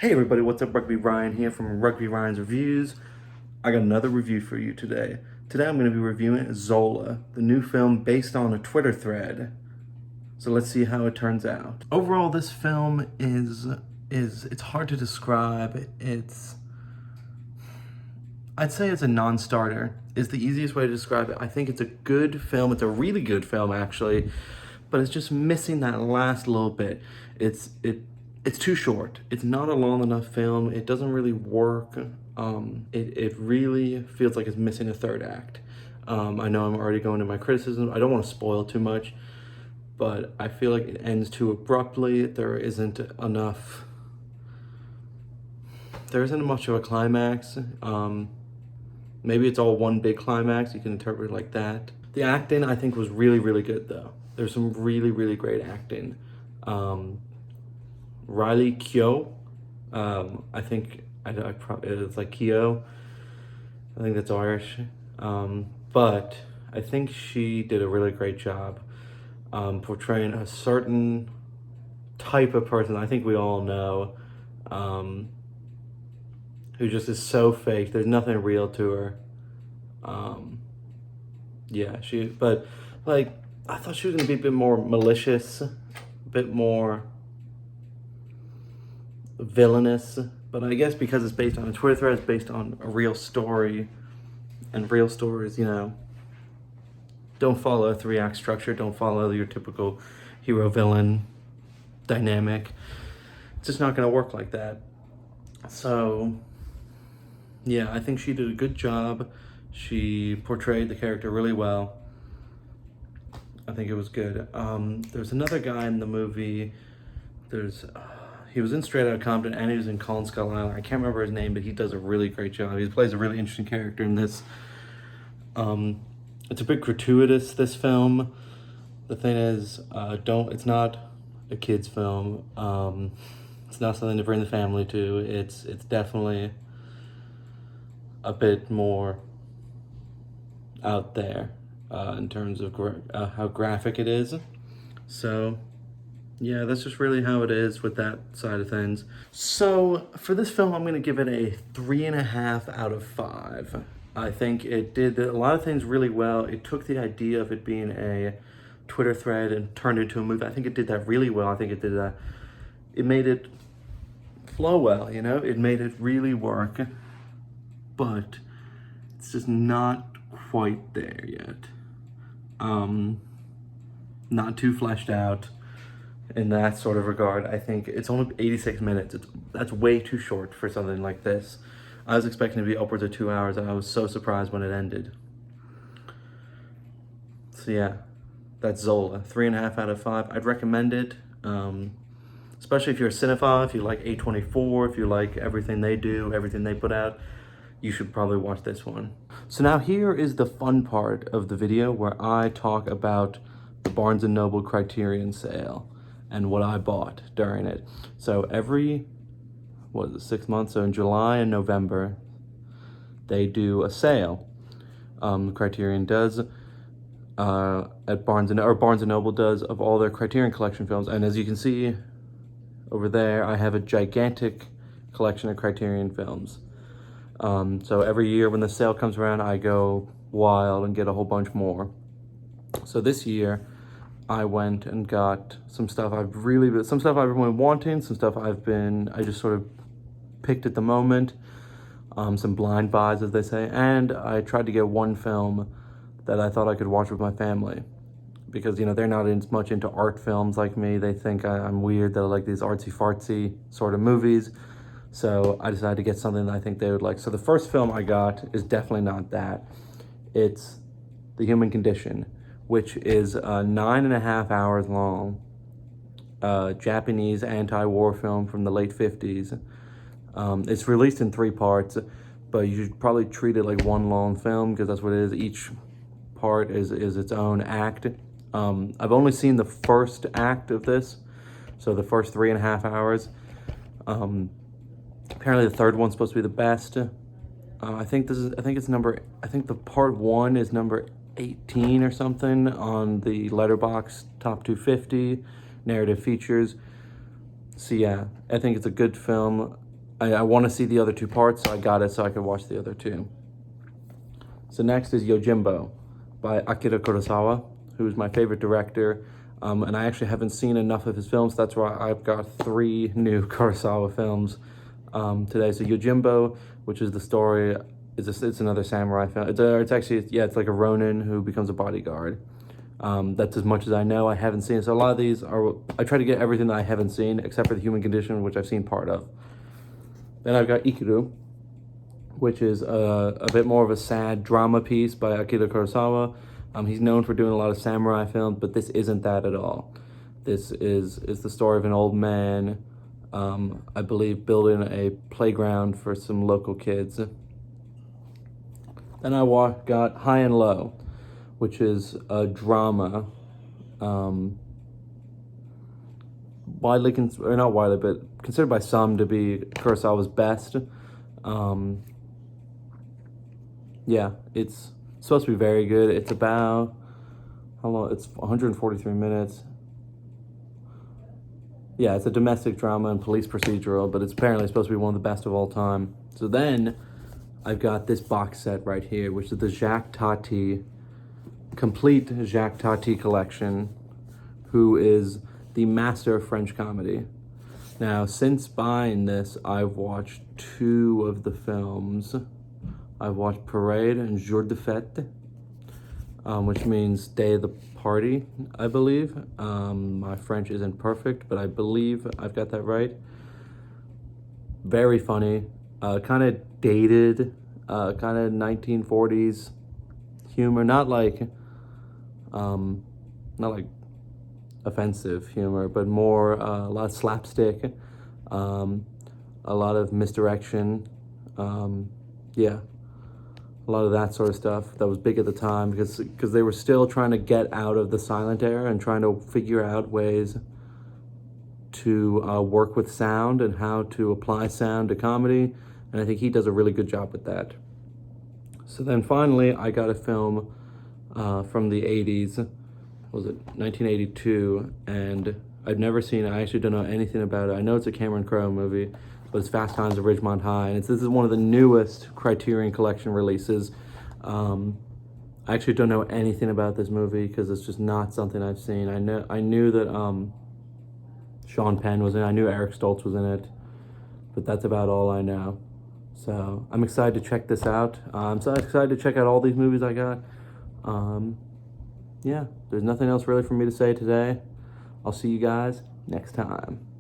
Hey everybody, what's up? RugbyRyan here from RugbyRyan's Reviews. I got another review for you today. Today I'm going to be reviewing Zola, the new film based on a Twitter thread. So let's see how it turns out. Overall, this film is it's hard to describe. I'd say it's a non-starter is the easiest way to describe it. I think it's a good film. It's a really good film actually, but it's just missing that last little bit. It's too short. It's not a long enough film. It doesn't really work. It really feels like it's missing a third act. I know I'm already going to my criticism. I don't want to spoil too much, but I feel like it ends too abruptly. There isn't much of a climax. Maybe it's all one big climax. You can interpret it like that. The acting, I think, was really, really good, though. There's some really, really great acting. Riley Keough, I think it's like Keough. I think that's Irish. But I think she did a really great job portraying a certain type of person I think we all know, who just is so fake. There's nothing real to her. But like, I thought she was gonna be a bit more malicious, a bit more villainous, but I guess because it's based on a Twitter thread, it's based on a real story, and real stories, don't follow a three-act structure, don't follow your typical hero-villain dynamic. It's just not going to work like that. So, yeah, I think she did a good job. She portrayed the character really well. I think it was good. There's another guy in the movie. He was in Straight Outta Compton and he was in Colin Skull Island. I can't remember his name, but he does a really great job. He plays a really interesting character in this. It's a bit gratuitous, this film. The thing is, it's not a kid's film. It's not something to bring the family to. It's definitely a bit more out there in terms of how graphic it is. So, yeah, that's just really how it is with that side of things. So for this film, I'm going to give it a 3.5 out of 5. I think it did a lot of things really well. It took the idea of it being a Twitter thread and turned it into a movie. I think it did that really well. I think it made it flow well, It made it really work, but it's just not quite there yet. Not too fleshed out in that sort of regard. I think it's only 86 minutes. That's way too short for something like this. I was expecting it to be upwards of 2 hours, and I was so surprised when it ended. So yeah, that's Zola. 3.5 out of 5. I'd recommend it, especially if you're a cinephile, if you like A24, if you like everything they do, everything they put out. You should probably watch this one. So now here is the fun part of the video where I talk about the Barnes & Noble Criterion sale and what I bought during it. So every, 6 months? So in July and November, they do a sale. Criterion does, at Barnes & Noble does, of all their Criterion Collection films. And as you can see over there, I have a gigantic collection of Criterion films. So every year when the sale comes around, I go wild and get a whole bunch more. So this year, I went and got some stuff I've been wanting, some stuff I just sort of picked at the moment, some blind buys, as they say, and I tried to get one film that I thought I could watch with my family, because, they're not as much into art films like me. They think I'm weird, that I like these artsy-fartsy sort of movies, so I decided to get something that I think they would like. So the first film I got is definitely not that. It's The Human Condition, which is 9.5 hours long, Japanese anti-war film from the late 50s. It's released in 3 parts, but you should probably treat it like one long film, because that's what it is. Each part is its own act. I've only seen the first act of this, so the first 3.5 hours. Apparently the third one's supposed to be the best. I think the part 1 is number 18 or something on the Letterboxd Top 250 narrative features. So yeah, I think it's a good film. I want to see the other two parts, so I got it so I could watch the other two. So next is Yojimbo by Akira Kurosawa, who's my favorite director. And I actually haven't seen enough of his films. That's why I've got 3 new Kurosawa films today. So Yojimbo, which is the story, it's another samurai film. It's actually, yeah, it's like a Ronin who becomes a bodyguard. That's as much as I know. I haven't seen it. So a lot of these are, I try to get everything that I haven't seen, except for The Human Condition, which I've seen part of. Then I've got Ikiru, which is a bit more of a sad drama piece by Akira Kurosawa. He's known for doing a lot of samurai films, but this isn't that at all. This is the story of an old man, I believe, building a playground for some local kids. Then I got High and Low, which is a drama, widely, or not widely, but considered by some to be Kurosawa's best. Yeah, it's supposed to be very good. It's about, how long? It's 143 minutes. Yeah, it's a domestic drama and police procedural, but it's apparently supposed to be one of the best of all time. So then I've got this box set right here, which is the Jacques Tati, complete Jacques Tati collection, who is the master of French comedy. Now, since buying this, I've watched 2 of the films. I've watched Parade and Jour de Fête, which means Day of the Party, I believe. My French isn't perfect, but I believe I've got that right. Very funny, kind of dated, kind of 1940s humor, not like offensive humor, but more a lot of slapstick, a lot of misdirection, yeah, a lot of that sort of stuff that was big at the time because they were still trying to get out of the silent era and trying to figure out ways to work with sound and how to apply sound to comedy, and I think he does a really good job with that. So then finally, I got a film from the 80s, was it 1982, and I've never seen it. I actually don't know anything about it. I know it's a Cameron Crowe movie, but it's Fast Times at Ridgemont High, and this is one of the newest Criterion Collection releases. I actually don't know anything about this movie because it's just not something I've seen. I knew that Sean Penn was in it. I knew Eric Stoltz was in it, but that's about all I know. So I'm excited to check this out. I'm so excited to check out all these movies I got. Yeah, there's nothing else really for me to say today. I'll see you guys next time.